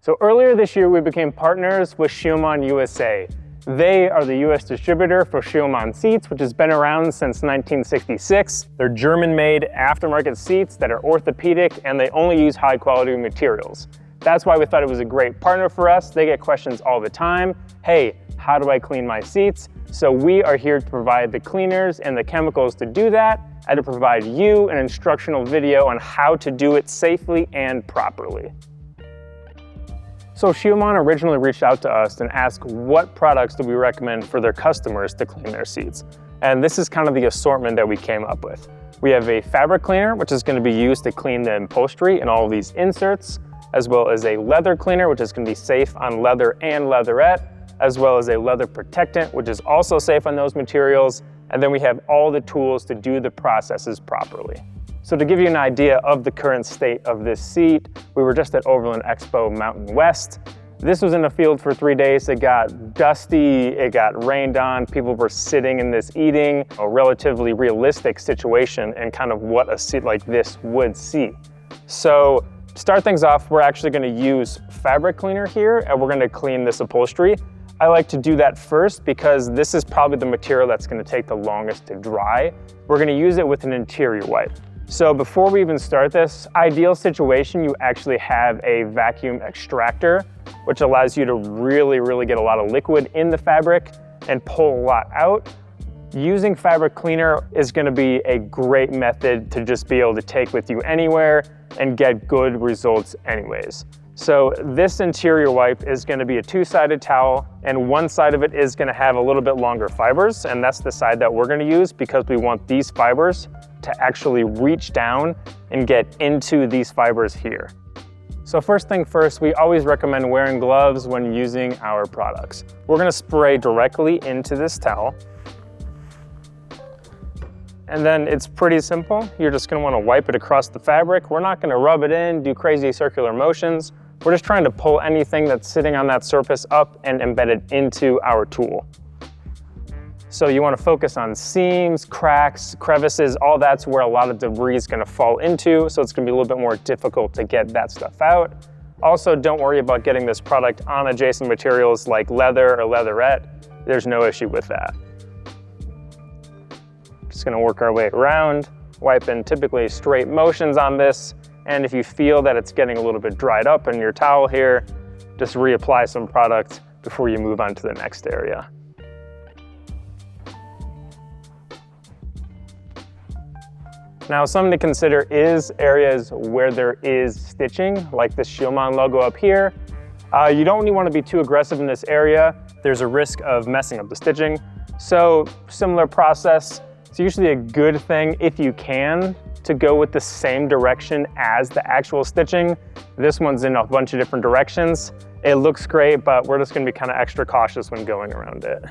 So earlier this year, we became partners with scheel-mann USA. They are the US distributor for scheel-mann seats, which has been around since 1966. They're German-made aftermarket seats that are orthopedic, and they only use high-quality materials. That's why we thought it was a great partner for us. They get questions all the time. Hey, how do I clean my seats? So we are here to provide the cleaners and the chemicals to do that, and to provide you an instructional video on how to do it safely and properly. So scheel-mann originally reached out to us and asked what products do we recommend for their customers to clean their seats. And this is kind of the assortment that we came up with. We have a fabric cleaner, which is going to be used to clean the upholstery and all of these inserts, as well as a leather cleaner, which is going to be safe on leather and leatherette, as well as a leather protectant, which is also safe on those materials. And then we have all the tools to do the processes properly. So to give you an idea of the current state of this seat, we were just at Overland Expo Mountain West. This was in the field for 3 days. It got dusty, it got rained on, people were sitting in this eating, a relatively realistic situation and kind of what a seat like this would see. So to start things off, we're actually gonna use fabric cleaner here, and we're gonna clean this upholstery. I like to do that first because this is probably the material that's gonna take the longest to dry. We're gonna use it with an interior wipe. So before we even start this, ideal situation, you actually have a vacuum extractor, which allows you to really get a lot of liquid in the fabric and pull a lot out. Using fabric cleaner is gonna be a great method to just be able to take with you anywhere and get good results anyways. So this interior wipe is gonna be a two-sided towel, and one side of it is gonna have a little bit longer fibers, and that's the side that we're gonna use because we want these fibers to actually reach down and get into these fibers here. So first thing first, we always recommend wearing gloves when using our products. We're gonna spray directly into this towel. And then it's pretty simple. You're just gonna wanna wipe it across the fabric. We're not gonna rub it in, do crazy circular motions. We're just trying to pull anything that's sitting on that surface up and embed it into our tool. So you want to focus on seams, cracks, crevices, all that's where a lot of debris is going to fall into, so it's going to be a little bit more difficult to get that stuff out. Also, don't worry about getting this product on adjacent materials like leather or leatherette. There's no issue with that. Just going to work our way around, wipe in typically straight motions on this, and if you feel that it's getting a little bit dried up in your towel here, just reapply some product before you move on to the next area. Now, something to consider is areas where there is stitching, like this scheel-mann logo up here. You don't really want to be too aggressive in this area. There's a risk of messing up the stitching. So similar process. It's usually a good thing if you can to go with the same direction as the actual stitching. This one's in a bunch of different directions. It looks great, but we're just going to be kind of extra cautious when going around it.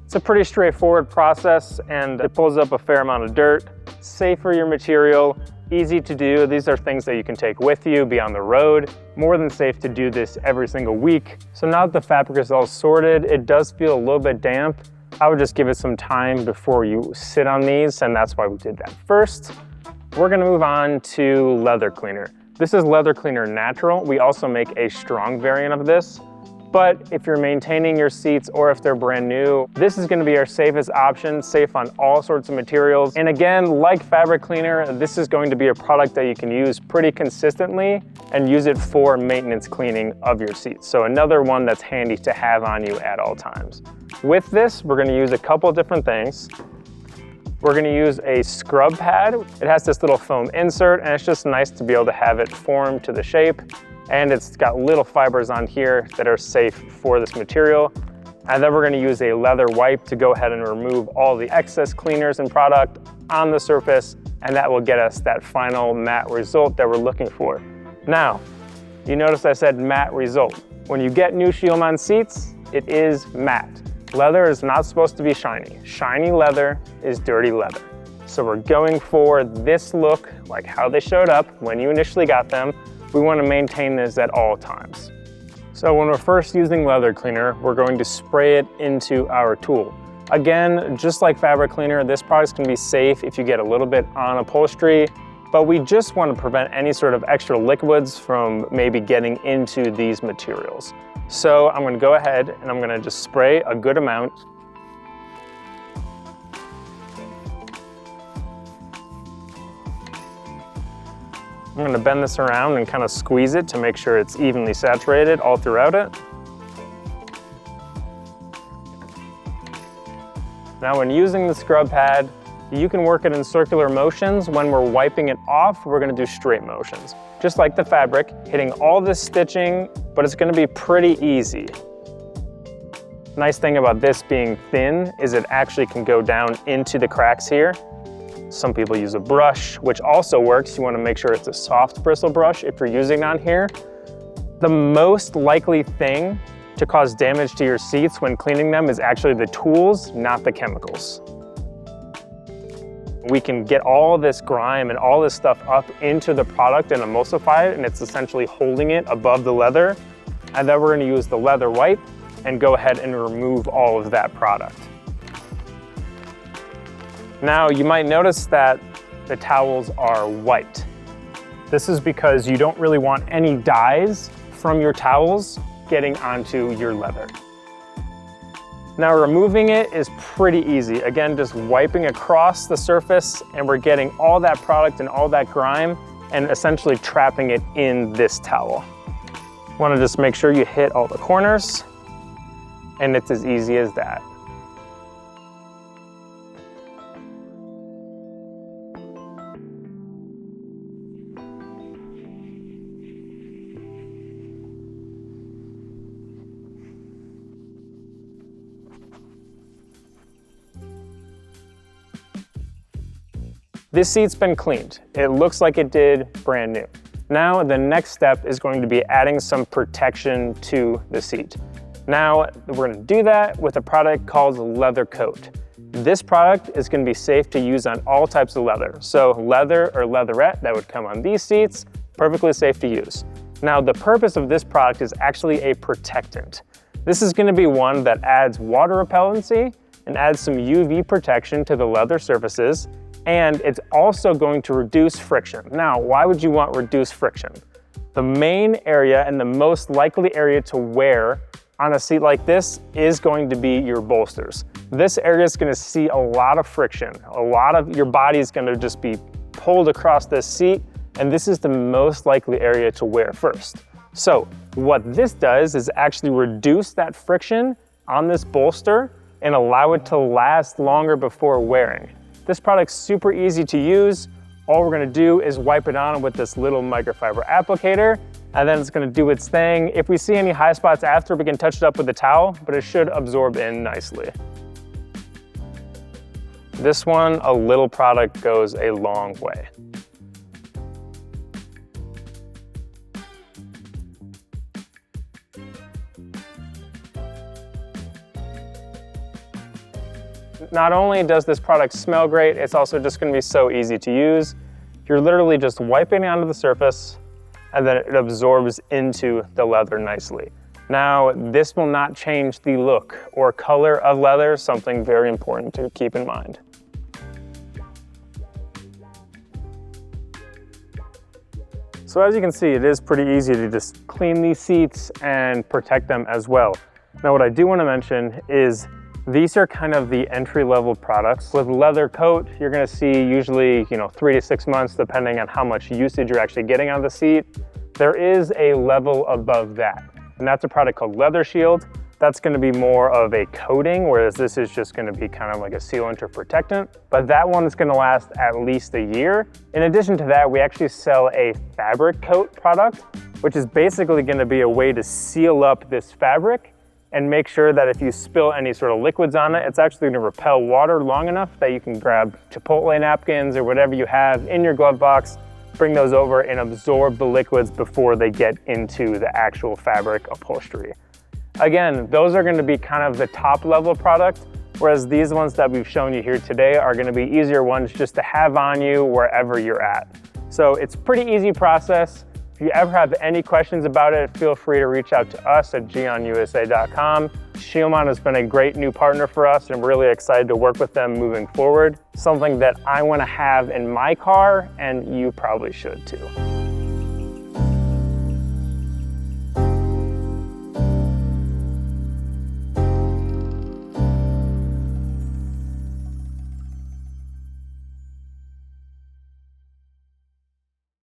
It's a pretty straightforward process, and it pulls up a fair amount of dirt. Safe for your material, easy to do. These are things that you can take with you, be on the road. More than safe to do this every single week. So now that the fabric is all sorted, it does feel a little bit damp. I would just give it some time before you sit on these, and that's why we did that first. We're gonna move on to leather cleaner. This is leather cleaner natural. We also make a strong variant of this. But if you're maintaining your seats or if they're brand new, this is going to be our safest option, safe on all sorts of materials. And again, like fabric cleaner, this is going to be a product that you can use pretty consistently and use it for maintenance cleaning of your seats. So another one that's handy to have on you at all times. With this, we're going to use a couple different things. We're going to use a scrub pad. It has this little foam insert, and it's just nice to be able to have it form to the shape. And it's got little fibers on here that are safe for this material. And then we're gonna use a leather wipe to go ahead and remove all the excess cleaners and product on the surface, and that will get us that final matte result that we're looking for. Now, you notice I said matte result. When you get new scheel-mann seats, it is matte. Leather is not supposed to be shiny. Shiny leather is dirty leather. So we're going for this look, like how they showed up when you initially got them. We want to maintain this at all times. So when we're first using leather cleaner, we're going to spray it into our tool. Again, just like fabric cleaner, this product's gonna be safe if you get a little bit on upholstery, but we just want to prevent any sort of extra liquids from maybe getting into these materials. So I'm gonna go ahead and I'm gonna just spray a good amount. I'm gonna bend this around and kind of squeeze it to make sure it's evenly saturated all throughout it. Now when using the scrub pad, you can work it in circular motions. When we're wiping it off, we're gonna do straight motions. Just like the fabric, hitting all this stitching, but it's gonna be pretty easy. Nice thing about this being thin is it actually can go down into the cracks here. Some people use a brush, which also works. You wanna make sure it's a soft bristle brush if you're using it on here. The most likely thing to cause damage to your seats when cleaning them is actually the tools, not the chemicals. We can get all this grime and all this stuff up into the product and emulsify it, and it's essentially holding it above the leather. And then we're gonna use the leather wipe and go ahead and remove all of that product. Now, you might notice that the towels are white. This is because you don't really want any dyes from your towels getting onto your leather. Now removing it is pretty easy. Again, just wiping across the surface and we're getting all that product and all that grime and essentially trapping it in this towel. Want to just make sure you hit all the corners and it's as easy as that. This seat's been cleaned. It looks like it did brand new. Now the next step is going to be adding some protection to the seat. Now we're gonna do that with a product called Leather Coat. This product is gonna be safe to use on all types of leather. So leather or leatherette that would come on these seats, perfectly safe to use. Now the purpose of this product is actually a protectant. This is gonna be one that adds water repellency and adds some UV protection to the leather surfaces, and it's also going to reduce friction. Now, why would you want reduced friction? The main area and the most likely area to wear on a seat like this is going to be your bolsters. This area is gonna see a lot of friction. A lot of your body is gonna just be pulled across this seat, and this is the most likely area to wear first. So what this does is actually reduce that friction on this bolster and allow it to last longer before wearing. This product's super easy to use. All we're gonna do is wipe it on with this little microfiber applicator, and then it's gonna do its thing. If we see any high spots after, we can touch it up with a towel, but it should absorb in nicely. This one, a little product goes a long way. Not only does this product smell great, it's also just gonna be so easy to use. You're literally just wiping it onto the surface and then it absorbs into the leather nicely. Now, this will not change the look or color of leather, something very important to keep in mind. So as you can see, it is pretty easy to just clean these seats and protect them as well. Now, what I do wanna mention is these are kind of the entry-level products. With Leather Coat, you're gonna see usually 3 to 6 months, depending on how much usage you're actually getting on the seat. There is a level above that, and that's a product called Leather Shield. That's gonna be more of a coating, whereas this is just gonna be kind of like a sealant or protectant. But that one is gonna last at least a year. In addition to that, we actually sell a fabric coat product, which is basically gonna be a way to seal up this fabric and make sure that if you spill any sort of liquids on it, it's actually gonna repel water long enough that you can grab Chipotle napkins or whatever you have in your glove box, bring those over and absorb the liquids before they get into the actual fabric upholstery. Again, those are gonna be kind of the top level product, whereas these ones that we've shown you here today are gonna be easier ones just to have on you wherever you're at. So it's a pretty easy process. If you ever have any questions about it, feel free to reach out to us at GYEONUSA.com. scheel-mann has been a great new partner for us, and I'm really excited to work with them moving forward. Something that I want to have in my car, and you probably should too.